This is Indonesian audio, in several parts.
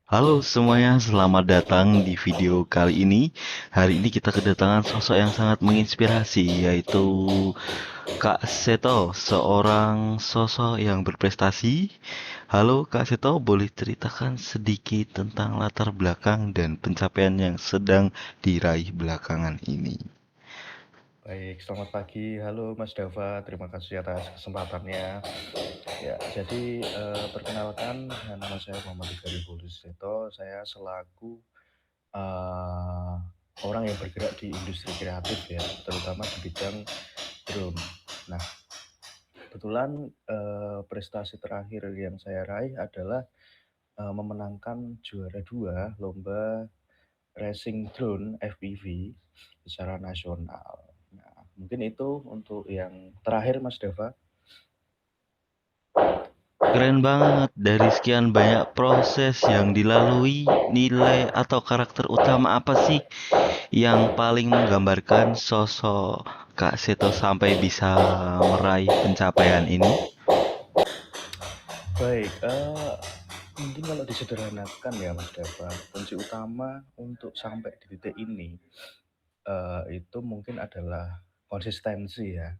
Halo semuanya, selamat datang di video kali ini. Hari ini kita kedatangan sosok yang sangat menginspirasi, yaitu Kak Seto, seorang sosok yang berprestasi. Halo Kak Seto, boleh ceritakan sedikit tentang latar belakang dan pencapaian yang sedang diraih belakangan ini? Baik, selamat pagi. Halo Mas Dava, terima kasih atas kesempatannya. Ya, jadi perkenalkan, nama saya Muhammad Rizal Seto. Saya selaku eh, orang yang bergerak di industri kreatif ya, terutama di bidang drone. Nah, kebetulan prestasi terakhir yang saya raih adalah memenangkan juara dua lomba racing drone FPV secara nasional. Nah, mungkin itu untuk yang terakhir Mas Dava. Keren banget, dari sekian banyak proses yang dilalui, nilai atau karakter utama apa sih yang paling menggambarkan sosok Kak Seto sampai bisa meraih pencapaian ini? Baik, mungkin kalau disederhanakan ya Mas Dava, kunci utama untuk sampai di titik ini itu mungkin adalah konsistensi ya,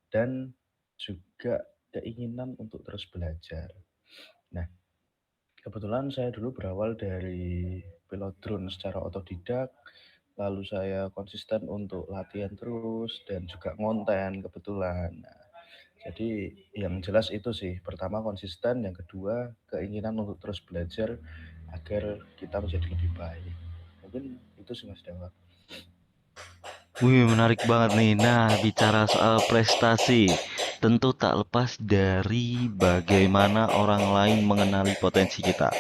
dan juga keinginan untuk terus belajar. Nah, kebetulan saya dulu berawal dari pilot drone secara otodidak, lalu saya konsisten untuk latihan terus dan juga ngonten kebetulan. Nah, jadi yang jelas itu sih, pertama konsisten, yang kedua keinginan untuk terus belajar agar kita menjadi lebih baik. Mungkin itu sih Mas Dewa. Wih, menarik banget nih. Nah, bicara soal prestasi, tentu tak lepas dari bagaimana orang lain mengenali potensi kita.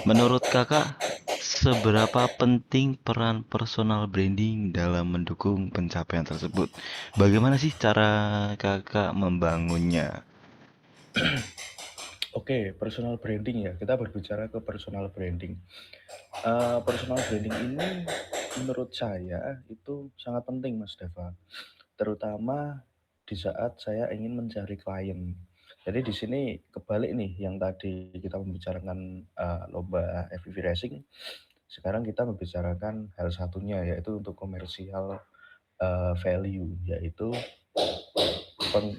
Menurut kakak, seberapa penting peran personal branding dalam mendukung pencapaian tersebut? Bagaimana sih cara kakak membangunnya? Oke, personal branding ya. Kita berbicara ke personal branding. Personal branding ini menurut saya itu sangat penting Mas Deva. Terutama di saat saya ingin mencari klien. Jadi di sini kebalik nih, yang tadi kita membicarakan lomba FPV racing, sekarang kita membicarakan hal satunya yaitu untuk komersial value, yaitu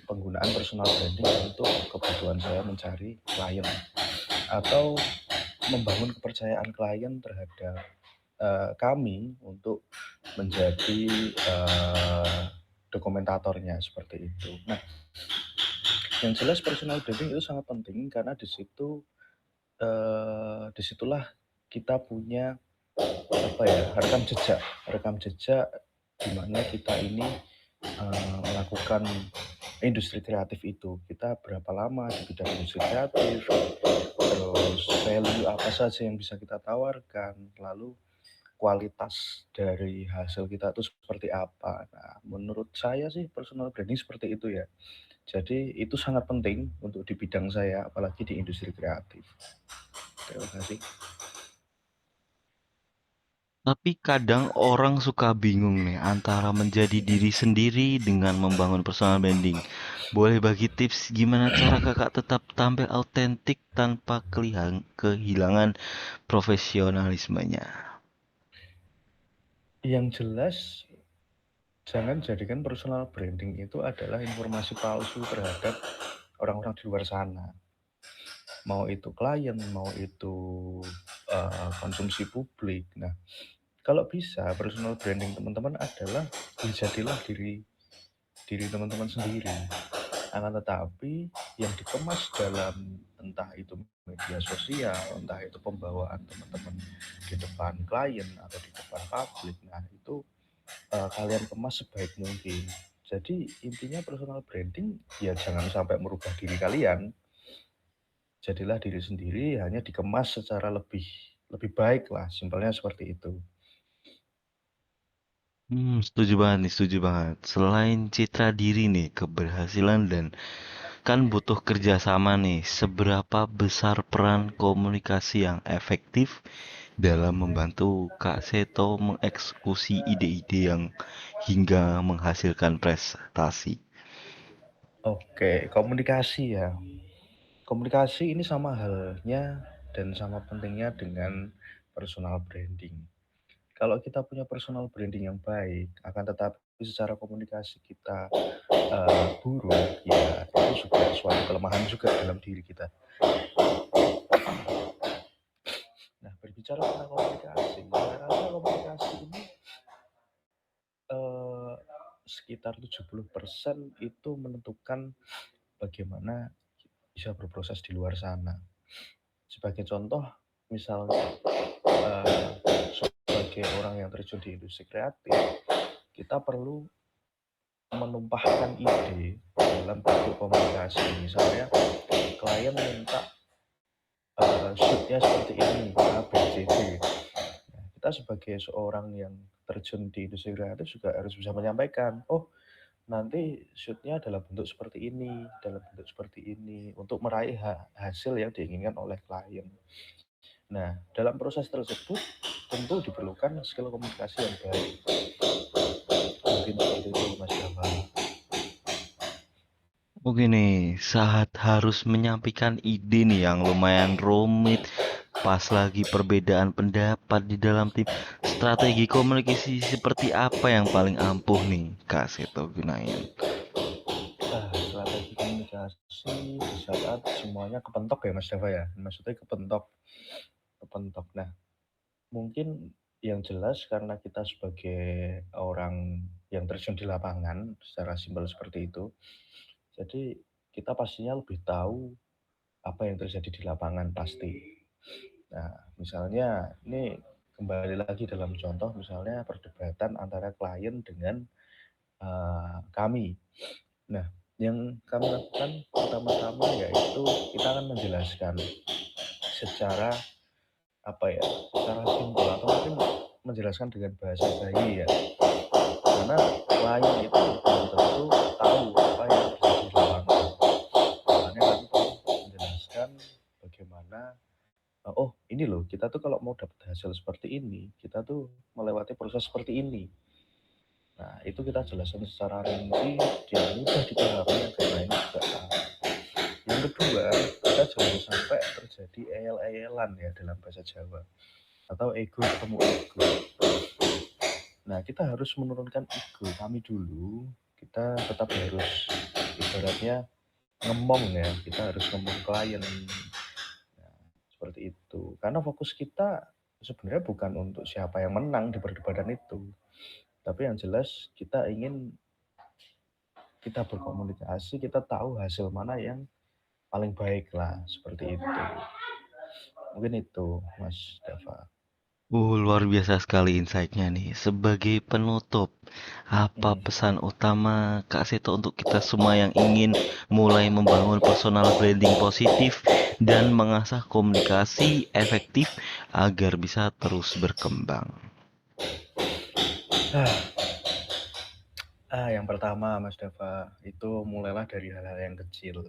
penggunaan personal branding untuk kebutuhan saya mencari klien atau membangun kepercayaan klien terhadap kami untuk menjadi dokumentatornya seperti itu. Nah, yang jelas personal branding itu sangat penting karena di situ disitulah kita punya apa ya, rekam jejak di mana kita ini melakukan industri kreatif itu. Kita berapa lama di bidang industri kreatif, terus value apa saja yang bisa kita tawarkan, lalu kualitas dari hasil kita itu seperti apa. Nah, menurut saya sih personal branding seperti itu ya. Jadi itu sangat penting untuk di bidang saya, apalagi di industri kreatif. Terima kasih. Tapi kadang orang suka bingung nih antara menjadi diri sendiri dengan membangun personal branding. Boleh bagi tips gimana cara kakak tetap tampil autentik tanpa kehilangan profesionalismenya? Yang jelas, jangan jadikan personal branding itu adalah informasi palsu terhadap orang-orang di luar sana. Mau itu klien, mau itu konsumsi publik. Nah, kalau bisa personal branding teman-teman adalah jadilah diri diri teman-teman sendiri. Akan tetapi yang dikemas dalam entah itu media sosial, entah itu pembawaan teman-teman di depan klien atau di depan publik, nah itu kalian kemas sebaik mungkin. Jadi intinya personal branding ya jangan sampai merubah diri kalian. Jadilah diri sendiri, hanya dikemas secara lebih lebih baik lah, simpelnya seperti itu. Setuju banget nih, setuju banget. Selain citra diri nih, keberhasilan dan kan butuh kerjasama nih. Seberapa besar peran komunikasi yang efektif dalam membantu Kak Seto mengeksekusi ide-ide yang hingga menghasilkan prestasi? Oke, komunikasi ya. Komunikasi ini sama halnya. dan sama pentingnya dengan personal branding. Kalau kita punya personal branding yang baik, akan tetapi secara komunikasi kita buruk, ya itu juga suatu kelemahan juga dalam diri kita. Nah, berbicara tentang komunikasi, saya rasa komunikasi ini eh, sekitar 70% itu menentukan bagaimana bisa berproses di luar sana. Sebagai contoh, misalnya sebagai orang yang terjun di industri kreatif, kita perlu menumpahkan ide dalam bentuk komunikasi. Misalnya, klien minta shootnya seperti ini, A, B, C, D. Nah, kita sebagai seorang yang terjun di industri kreatif juga harus bisa menyampaikan, oh nanti shootnya dalam bentuk seperti ini, dalam bentuk seperti ini, untuk meraih hasil yang diinginkan oleh klien. Nah, dalam proses tersebut tentu diperlukan skill komunikasi yang baik. Mungkin seperti itu, Mas Dava. Oke nih, saat harus menyampaikan ide nih yang lumayan rumit, pas lagi perbedaan pendapat di dalam tim, strategi komunikasi seperti apa yang paling ampuh nih, Kak Seto gunain? Strategi komunikasi di saat semuanya kepentok ya Mas Dava ya. Maksudnya kepentok. Nah, mungkin yang jelas karena kita sebagai orang yang terjun di lapangan secara simpel seperti itu, jadi kita pastinya lebih tahu apa yang terjadi di lapangan pasti. Nah, misalnya ini kembali lagi dalam contoh misalnya perdebatan antara klien dengan kami. Nah, yang kami lakukan pertama-tama yaitu kita akan menjelaskan secara secara simpel atau mungkin menjelaskan dengan bahasa bayi ya. Karena klien itu belum tentu tahu apa yang terjadi di lapangan. Makanya kami perlu menjelaskan bagaimana oh ini loh kita tuh kalau mau dapat hasil seperti ini kita tuh melewati proses seperti ini. Nah itu kita jelaskan secara rinci dia mudah dipahami agar lain juga tahu. Yang kedua kita jangan sampai terjadi eyel-eyelan ya dalam bahasa Jawa atau ego ketemu ego. Nah kita harus menurunkan ego kami dulu. Kita tetap harus ibaratnya ngemong ya, kita harus ngomong klien. Nah, seperti itu. Karena fokus kita sebenarnya bukan untuk siapa yang menang di perdebatan itu. Tapi yang jelas kita ingin kita berkomunikasi, kita tahu hasil mana yang paling baik lah, seperti itu. Mungkin itu, Mas Dava. Luar biasa sekali insight-nya nih. Sebagai penutup, apa Hmm. pesan utama Kak Seto untuk kita semua yang ingin mulai membangun personal branding positif dan mengasah komunikasi efektif agar bisa terus berkembang? Yang pertama, Mas Dava, itu mulailah dari hal-hal yang kecil.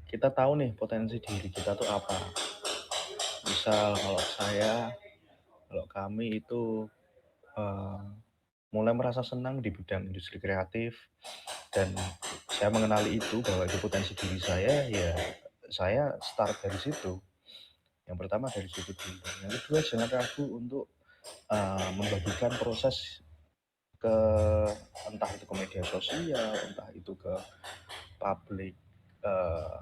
Kita tahu nih potensi diri kita tuh apa. Misal kalau kami itu eh, mulai merasa senang di bidang industri kreatif dan saya mengenali itu bahwa itu potensi diri saya, ya saya start dari situ. Yang pertama dari situ dulu. Yang kedua jangan ragu untuk membagikan proses ke entah itu ke media sosial, entah itu ke publik eh,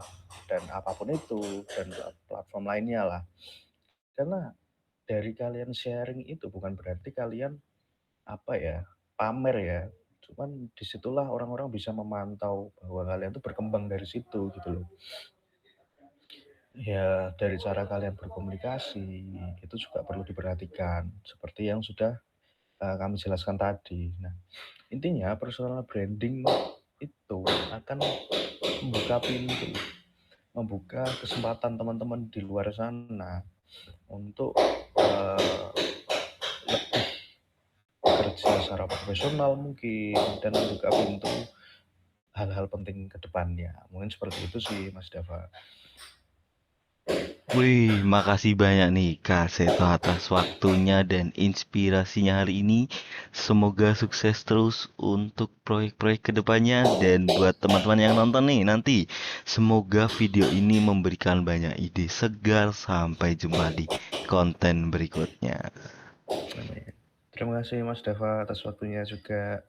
dan apapun itu dan platform lainnya lah. Karena dari kalian sharing itu bukan berarti kalian pamer ya. Cuman disitulah orang-orang bisa memantau bahwa kalian tuh berkembang dari situ gitu loh. Ya dari cara kalian berkomunikasi itu juga perlu diperhatikan seperti yang sudah kami jelaskan tadi. Nah, intinya personal branding itu akan membuka pintu, membuka kesempatan teman-teman di luar sana untuk lebih bekerja secara profesional mungkin dan membuka pintu hal-hal penting ke depannya. Mungkin seperti itu sih Mas Dava. Wih, makasih banyak nih Kak Seto atas waktunya dan inspirasinya hari ini. Semoga sukses terus untuk proyek-proyek kedepannya dan buat teman-teman yang nonton nih nanti. Semoga video ini memberikan banyak ide segar. Sampai jumpa di konten berikutnya. Amin. Terima kasih Mas Dava atas waktunya juga.